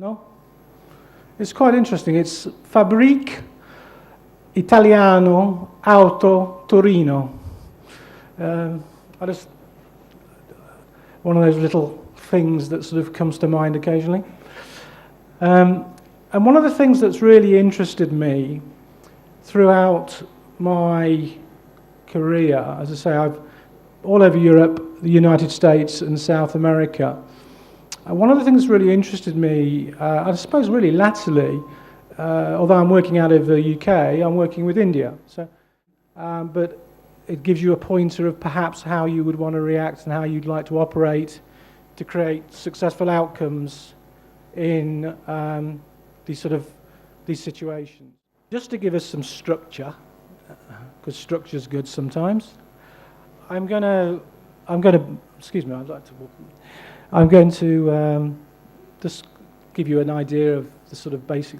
No? It's quite interesting. It's Fabrique Italiano Auto Torino. One of those little things that sort of comes to mind occasionally. And one of the things that's really interested me throughout my career, as I say, I've all over Europe, the United States and South America. One of the things that really interested me, I suppose really latterly, although I'm working out of the UK, I'm working with India. So, but it gives you a pointer of perhaps how you would want to react and how you'd like to operate to create successful outcomes in these situations. Just to give us some structure, because structure's good sometimes. I'm going to, excuse me, I'd like to walk. I'm going to just give you an idea of the sort of basic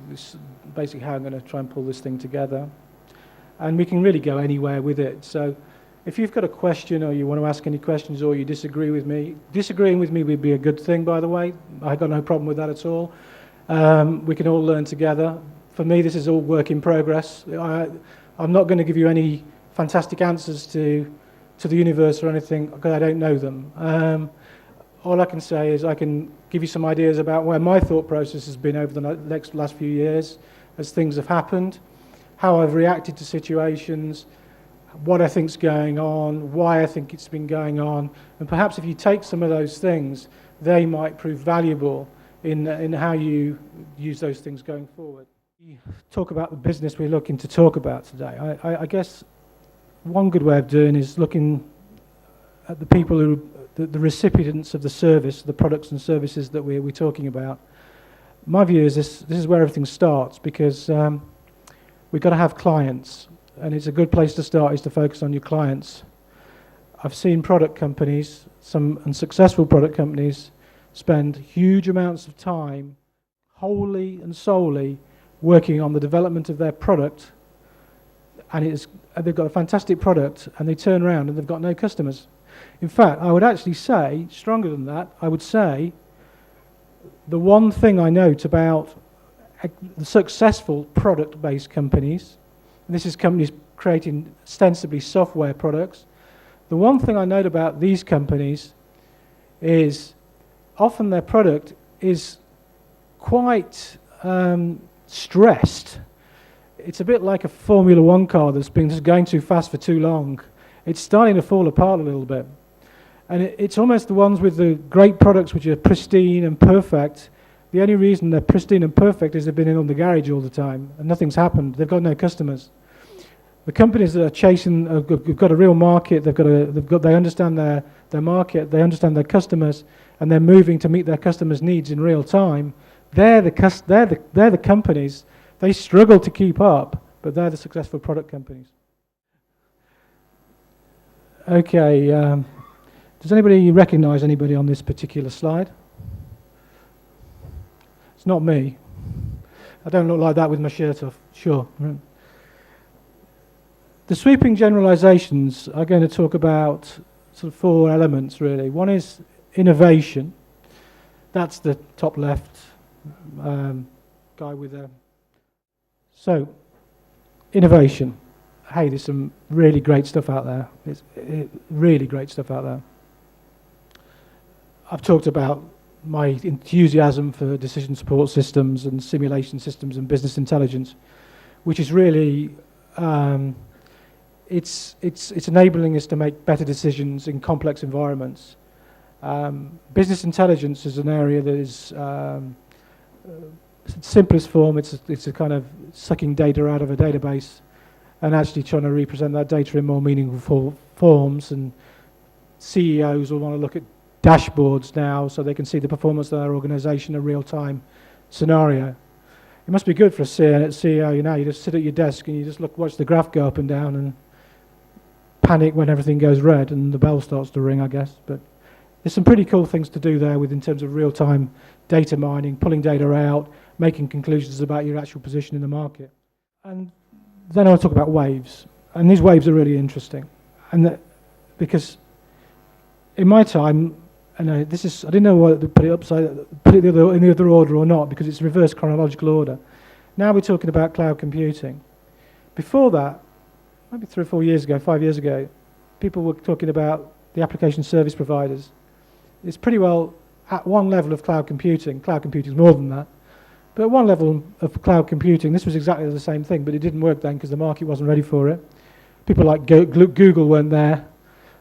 how I'm going to try and pull this thing together. And we can really go anywhere with it. So if you've got a question or you want to ask any questions or you disagree with me, disagreeing with me would be a good thing, by the way. I've got no problem with that at all. We can all learn together. For me, this is all work in progress. I'm not going to give you any fantastic answers to the universe or anything because I don't know them. All I can say is I can give you some ideas about where my thought process has been over the last few years as things have happened, how I've reacted to situations, what I think's going on, why I think it's been going on, and perhaps if you take some of those things, they might prove valuable in how you use those things going forward. We talk about the business we're looking to talk about today. I guess one good way of doing is looking at the people who the recipients of the service, the products and services that we're talking about. My view is this is where everything starts, because we've got to have clients, and it's a good place to start is to focus on your clients. I've seen product companies, some unsuccessful product companies, spend huge amounts of time wholly and solely working on the development of their product, and they've got a fantastic product, and they turn around and they've got no customers. In fact, I would actually say, stronger than that, I would say the one thing I note about the successful product-based companies, and this is companies creating ostensibly software products, the one thing I note about these companies is often their product is quite stressed. It's a bit like a Formula One car that's been just going too fast for too long. It's starting to fall apart a little bit. And it's almost the ones with the great products which are pristine and perfect. The only reason they're pristine and perfect is they've been in the garage all the time and nothing's happened. They've got no customers. The companies that are chasing have got a real market. They understand their market. They understand their customers, and they're moving to meet their customers' needs in real time. They're the companies. They struggle to keep up, but they're the successful product companies. Okay. Does anybody recognize anybody on this particular slide? It's not me. I don't look like that with my shirt off. Sure. The sweeping generalizations are going to talk about sort of four elements, really. One is innovation. That's the top left guy with a... So, innovation. Hey, there's some really great stuff out there. Really great stuff out there. I've talked about my enthusiasm for decision support systems and simulation systems and business intelligence, which is really, it's enabling us to make better decisions in complex environments. Business intelligence is an area that is, simplest form, it's a kind of sucking data out of a database and actually trying to represent that data in more meaningful forms, and CEOs will want to look at dashboards now so they can see the performance of their organization in a real-time scenario. It must be good for a CEO, you know, you just sit at your desk and you just watch the graph go up and down and panic when everything goes red and the bell starts to ring, I guess. But there's some pretty cool things to do there in terms of real-time data mining, pulling data out, making conclusions about your actual position in the market. And then I'll talk about waves. And these waves are really interesting. And because in my time, and this is, I didn't know whether to put it in the other order or not, because it's reverse chronological order. Now we're talking about cloud computing. Before that, maybe 3 or 4 years ago, 5 years ago, people were talking about the application service providers. It's pretty well at one level of cloud computing. Cloud computing is more than that. But at one level of cloud computing, this was exactly the same thing, but it didn't work then because the market wasn't ready for it. People like Google weren't there,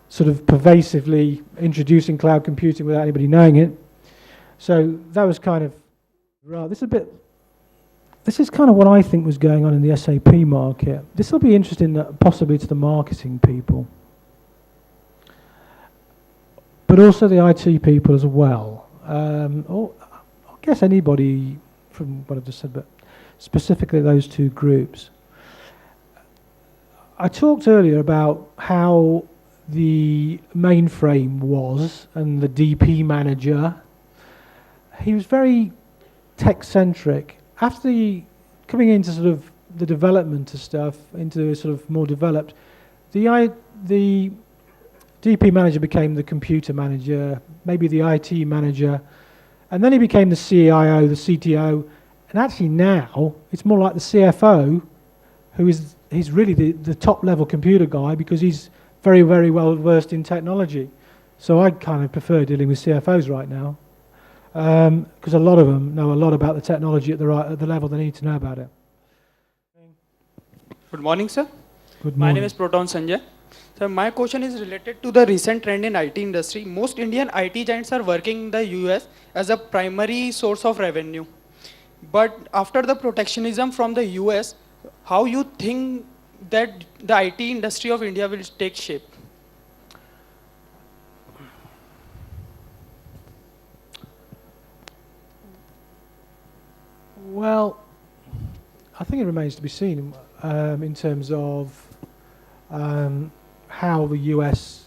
sort of pervasively introducing cloud computing without anybody knowing it. So that was kind of, right, this is kind of what I think was going on in the SAP market. This will be interesting possibly to the marketing people, but also the IT people as well. Or I guess anybody from what I've just said, but specifically those two groups. I talked earlier about how the mainframe was and the DP manager. He was very tech-centric. After coming into sort of the development of stuff, into sort of more developed, the DP manager became the computer manager, maybe the IT manager, and then he became the CIO, the CTO, and actually now it's more like the CFO, he's really the top level computer guy because he's very, very well versed in technology. So I kind of prefer dealing with CFOs right now because a lot of them know a lot about the technology at the level they need to know about it. Good morning, sir. Good morning. My name is Proton Sanjay. So my question is related to the recent trend in IT industry. Most Indian IT giants are working in the US as a primary source of revenue. But after the protectionism from the US, how you think that the IT industry of India will take shape? Well, I think it remains to be seen in terms of how the US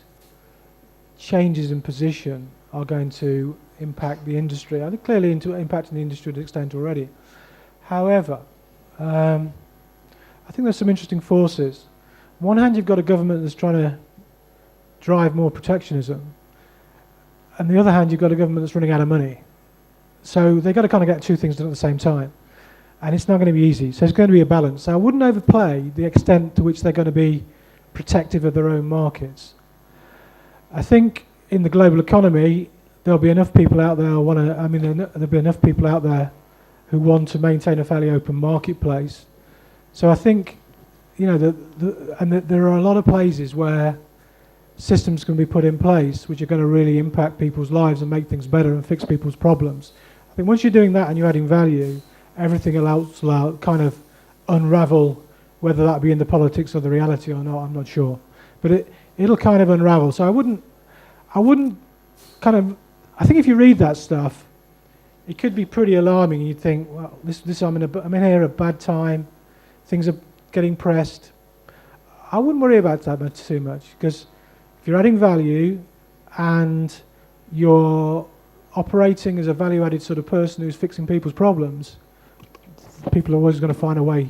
changes in position are going to impact the industry. I think clearly impacting the industry to an extent already. However, I think there's some interesting forces. On one hand, you've got a government that's trying to drive more protectionism. On the other hand, you've got a government that's running out of money. So they've got to kind of get two things done at the same time. And it's not going to be easy. So it's going to be a balance. So I wouldn't overplay the extent to which they're going to be protective of their own markets. I think in the global economy, there'll be enough people out there there'll be enough people out there who want to maintain a fairly open marketplace. So I think, there are a lot of places where systems can be put in place which are going to really impact people's lives and make things better and fix people's problems. I think once you're doing that and you're adding value, everything else will kind of unravel, whether that be in the politics or the reality or not, I'm not sure. But it'll kind of unravel. So I wouldn't kind of, I think if you read that stuff, it could be pretty alarming. You'd think, well, I'm in here at a bad time, things are getting pressed. I wouldn't worry about that too much, because if you're adding value and you're operating as a value-added sort of person who's fixing people's problems, people are always going to find a way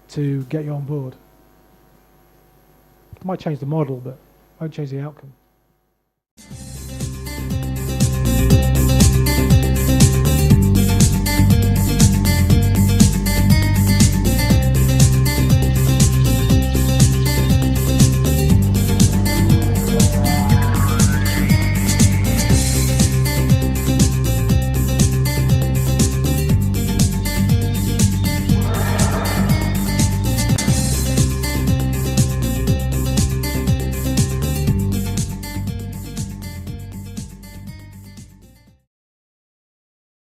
to get you on board. It might change the model, but it won't change the outcome.